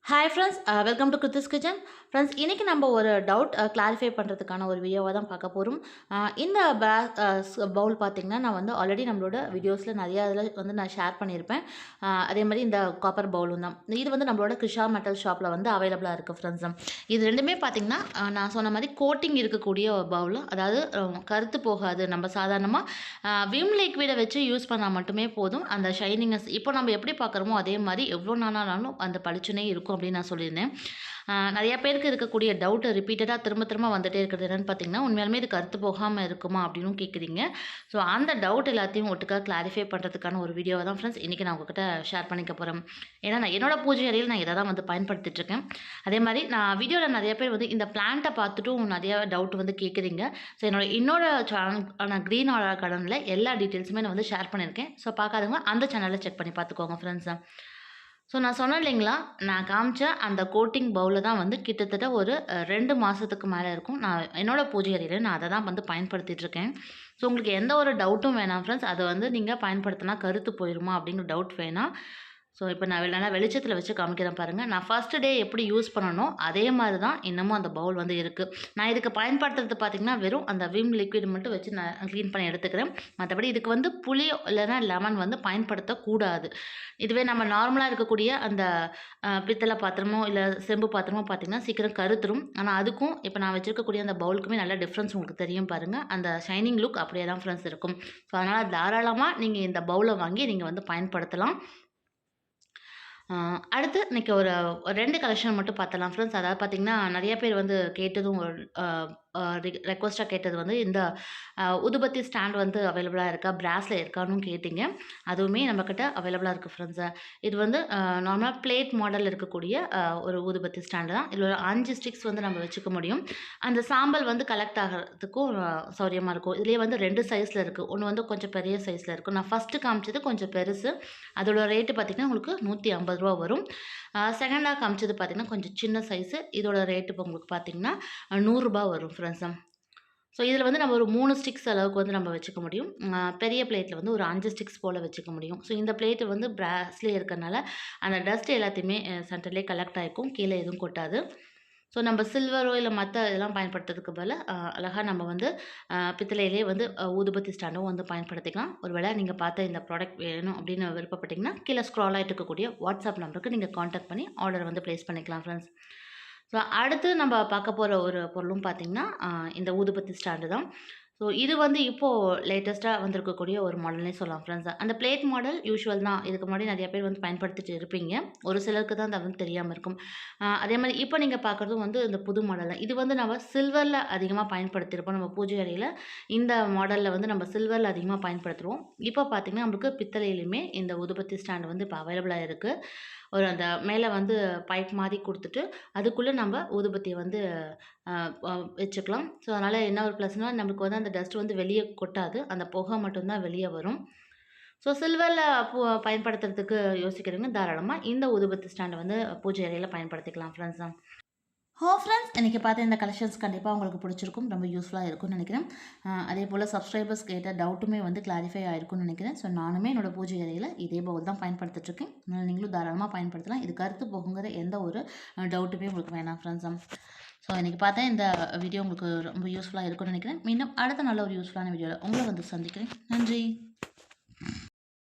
Hi friends, welcome to kirthhuskitchen. Friends, இன்றைக்கி நம்ம ஒரு டவுட் கிளாரிஃபை பண்ணுறதுக்கான ஒரு வீடியோவை தான் பார்க்க போகிறோம். இந்த பவுல் பார்த்திங்கன்னா நான் வந்து ஆல்ரெடி நம்மளோட வீடியோஸில் நிறையா இதில் வந்து நான் ஷேர் பண்ணியிருப்பேன். அதே மாதிரி இந்த காப்பர் பவுலும் தான். இது வந்து நம்மளோட கிருஷா மெட்டல் ஷாப்பில் வந்து அவைலபிளாக இருக்குது ஃப்ரெண்ட்ஸ். இது ரெண்டுமே பார்த்திங்கன்னா நான் சொன்ன மாதிரி கோட்டிங் இருக்கக்கூடிய பவுலும், அதாவது கருத்து போகாது. நம்ம சாதாரணமாக விம் லிக்விடை வச்சு யூஸ் பண்ணால் மட்டுமே போதும். அந்த ஷைனிங்னஸ் இப்போ நம்ம எப்படி பார்க்குறோமோ அதே மாதிரி எவ்வளோ நாளானாலும் அந்த பளிச்சுனே இருக்கும் அப்படின்னு நான் சொல்லியிருந்தேன். நிறையா பேருக்கு இருக்கக்கூடிய டவுட்டு ரிப்பீட்டடாக திரும்ப வந்துகிட்டே இருக்கிறது என்னென்னு பார்த்தீங்கன்னா, உண்மையாலுமே இது கருத்து போகாமல் இருக்குமா அப்படின்னு கேட்குறீங்க. ஸோ அந்த டவுட் எல்லாத்தையும் ஒட்டுக்காக கிளாரிஃபை பண்ணுறதுக்கான ஒரு வீடியோவை தான் ஃப்ரெண்ட்ஸ் இன்றைக்கி நான் உங்ககிட்ட ஷேர் பண்ணிக்க போகிறேன். ஏன்னா நான் என்னோட பூஜை அறையில் நான் இதை தான் வந்து பயன்படுத்திட்டுருக்கேன். அதே மாதிரி நான் வீடியோவில் நிறைய பேர் வந்து இந்த பிளான்ட்டை பார்த்துட்டும் நிறையா டவுட் வந்து கேட்குறீங்க. ஸோ இன்னோட சேனல் க்ரீன் ஆர்டர் கார்டனில் எல்லா டீட்டெயில்ஸுமே நான் வந்து ஷேர் பண்ணியிருக்கேன். ஸோ பார்க்காதவங்க அந்த சேனலில் செக் பண்ணி பார்த்துக்கோங்க ஃப்ரெண்ட்ஸ். ஸோ நான் சொன்னேன் இல்லைங்களா, நான் காமிச்ச அந்த கோட்டிங் பவுலில் தான் வந்து கிட்டத்தட்ட ஒரு 2 மாதத்துக்கு மேலே இருக்கும். நான் என்னோடய பூஜை அறையில் நான் அதை தான் வந்து பயன்படுத்திகிட்ருக்கேன். ஸோ உங்களுக்கு எந்த ஒரு டவுட்டும் வேணாம் ஃப்ரெண்ட்ஸ். அதை வந்து நீங்கள் பயன்படுத்தினா கருத்து போயிடுமா அப்படிங்கிற டவுட் வேணாம். ஸோ இப்போ நான் நல்லா வெளிச்சத்தில் வச்சு காமிக்கிறேன் பாருங்கள். நான் ஃபஸ்ட்டு டே எப்படி யூஸ் பண்ணணும் அதே மாதிரி தான் இன்னமும் அந்த பவுல் வந்து இருக்குது. நான் இதுக்கு பயன்படுத்துறது பார்த்திங்கன்னா வெறும் அந்த விம் லிக்விட் மட்டும் வச்சு நான் க்ளீன் பண்ணி எடுத்துக்கிறேன். மற்றபடி இதுக்கு வந்து புளி இல்லைன்னா லெமன் வந்து பயன்படுத்தக்கூடாது. இதுவே நம்ம நார்மலாக இருக்கக்கூடிய அந்த பித்தளை பாத்திரமோ இல்லை செம்பு பாத்திரமோ பார்த்திங்கன்னா சீக்கிரம் கருத்துரும். ஆனால் அதுக்கும் இப்போ நான் வச்சுருக்கக்கூடிய அந்த பவுலுக்குமே நல்ல டிஃப்ரென்ஸ் உங்களுக்கு தெரியும் பாருங்கள். அந்த ஷைனிங் லுக் அப்படியே தான் ஃப்ரெண்ட்ஸ் இருக்கும். ஸோ அதனால் தாராளமாக நீங்கள் இந்த பவுலை வாங்கி நீங்கள் வந்து பயன்படுத்தலாம். அடுத்து இன்றைக்கி ஒரு 2 கலெக்ஷன் மட்டும் பார்த்தலாம் ஃப்ரெண்ட்ஸ். அதாவது பார்த்திங்கன்னா நிறைய பேர் வந்து கேட்டதும் ரெக்வஸ்ட்டாக கேட்டது வந்து இந்த உதுபத்தி ஸ்டாண்ட் வந்து அவைலபிளாக இருக்கா, பிராஸில் இருக்கான்னு கேட்டிங்க. அதுவுமே நம்மக்கிட்ட அவைலபிளாக இருக்குது ஃப்ரெண்ட்ஸு. இது வந்து நார்மலாக பிளேட் மாடல் இருக்கக்கூடிய ஒரு ஊதுபத்தி ஸ்டாண்டு தான். இதில் ஒரு 5 ஸ்டிக்ஸ் வந்து நம்ம வச்சுக்க முடியும். அந்த சாம்பல் வந்து கலெக்ட் ஆகிறதுக்கும் சௌரியமாக இருக்கும். இதுலேயே வந்து 2 சைஸில் இருக்குது. ஒன்று வந்து கொஞ்சம் பெரிய சைஸில் இருக்கும். நான் ஃபஸ்ட்டு காமிச்சது கொஞ்சம் பெருசு. அதோட ரேட்டு பார்த்திங்கன்னா உங்களுக்கு 150 ரூபா வரும். செகண்டாக காமிச்சது பார்த்திங்கன்னா கொஞ்சம் சின்ன சைஸு. இதோட ரேட்டு இப்போ உங்களுக்கு பார்த்திங்கன்னா 100 ரூபா வரும் ஃப்ரெண்ட்ஸ். ஸோ இதில் வந்து நம்ம ஒரு 3 ஸ்டிக்ஸ் அளவுக்கு வந்து நம்ம வச்சுக்க முடியும். பெரிய பிளேட்டில் வந்து ஒரு 5 ஸ்டிக்ஸ் போல் வச்சுக்க முடியும். ஸோ இந்த பிளேட்டு வந்து பிராஸ்லேயே இருக்கிறனால அந்த டஸ்ட் எல்லாத்தையுமே சென்டர்லேயே கலெக்ட் ஆகிக்கும், கீழே எதுவும் கொட்டாது. ஸோ நம்ம சில்வரோ இல்லை மற்ற இதெல்லாம் பயன்படுத்துறதுக்கு பதிலாக அழகாக நம்ம வந்து பித்தளையிலே வந்து ஊதுபத்தி ஸ்டாண்டும் வந்து பயன்படுத்திக்கலாம். ஒருவேளை நீங்கள் பார்த்த இந்த ப்ராடக்ட் வேணும் அப்படின்னு விருப்பப்பட்டிங்கன்னா கீழே ஸ்க்ரால் ஆகிட்டு இருக்கக்கூடிய வாட்ஸ்அப் நம்பருக்கு நீங்கள் காண்டாக்ட் பண்ணி ஆர்டர் வந்து ப்ளேஸ் பண்ணிக்கலாம் ஃப்ரெண்ட்ஸ். ஸோ அடுத்து நம்ம பார்க்க போகிற ஒரு பொருளும் பார்த்திங்கன்னா இந்த ஊதுபத்தி ஸ்டாண்டு தான். ஸோ இது வந்து இப்போது லேட்டஸ்ட்டாக வந்திருக்கக்கூடிய ஒரு மாடல்னே சொல்லலாம் ஃப்ரெண்ட்ஸ். அந்த பிளேட் மாடல் யூஷுவல் தான். இதுக்கு முன்னாடி நிறைய பேர் வந்து பயன்படுத்திட்டு இருப்பீங்க. ஒரு சிலருக்கு தான் அது வந்து தெரியாமல் இருக்கும். அதே மாதிரி இப்போ நீங்கள் பார்க்குறதும் வந்து இந்த புது மாடல் தான். இது வந்து நம்ம சில்வரில் அதிகமாக பயன்படுத்தியிருப்போம். நம்ம பூஜை அறையில் இந்த மாடலில் வந்து நம்ம சில்வரில் அதிகமாக பயன்படுத்துகிறோம். இப்போ பார்த்திங்கன்னா நம்மளுக்கு பித்தளையிலுமே இந்த ஊதுபத்தி ஸ்டாண்டு வந்து இப்போ அவைலபிளாக இருக்குது. ஒரு அந்த மேலே வந்து பைப் மாதிரி கொடுத்துட்டு அதுக்குள்ளே நம்ம ஊதுபத்தியை வந்து வச்சுக்கலாம். ஸோ அதனால் என்ன ஒரு ப்ளஸ்னால் நம்மளுக்கு வந்து அந்த டஸ்ட் வந்து வெளியே கொட்டாது. அந்த புகை மட்டும்தான் வெளியே வரும். ஸோ சில்வரில் பயன்படுத்துறதுக்கு யோசிக்கிறவங்க தாராளமாக இந்த ஊதுபத்தி ஸ்டாண்டை வந்து பூஜை அறையில் பயன்படுத்திக்கலாம் ஃப்ரெண்ட்ஸ் தான். ஃப்ரெண்ட்ஸ், இன்றைக்கி பார்த்து இந்த கலெக்ஷன்ஸ் கண்டிப்பாக உங்களுக்கு பிடிச்சிருக்கும், ரொம்ப யூஸ்ஃபுல்லாக இருக்கும்னு நினைக்கிறேன். அதே போல் சப்ஸ்கிரைபர்ஸ் கேட்ட டவுட்டுமே வந்து கிளாரிஃபை ஆகிருக்கும்னு நினைக்கிறேன். ஸோ நானுமே என்னோடய பூஜை அறையில் இதே பவுல் தான் பயன்படுத்திட்டுருக்கேன். அதனால் நீங்களும் தாராளமாக பயன்படுத்தலாம். இது கருத்து போகுங்கிற எந்த ஒரு டவுட்டுமே உங்களுக்கு வேணாம் ஃப்ரெண்ட்ஸ். ஸோ இன்றைக்கி பார்த்தா இந்த வீடியோ உங்களுக்கு ரொம்ப யூஸ்ஃபுல்லாக இருக்கும்னு நினைக்கிறேன். மீண்டும் அடுத்த நல்ல ஒரு யூஸ்ஃபுல்லான வீடியோவில் உங்களை வந்து சந்திக்கிறேன். நன்றி.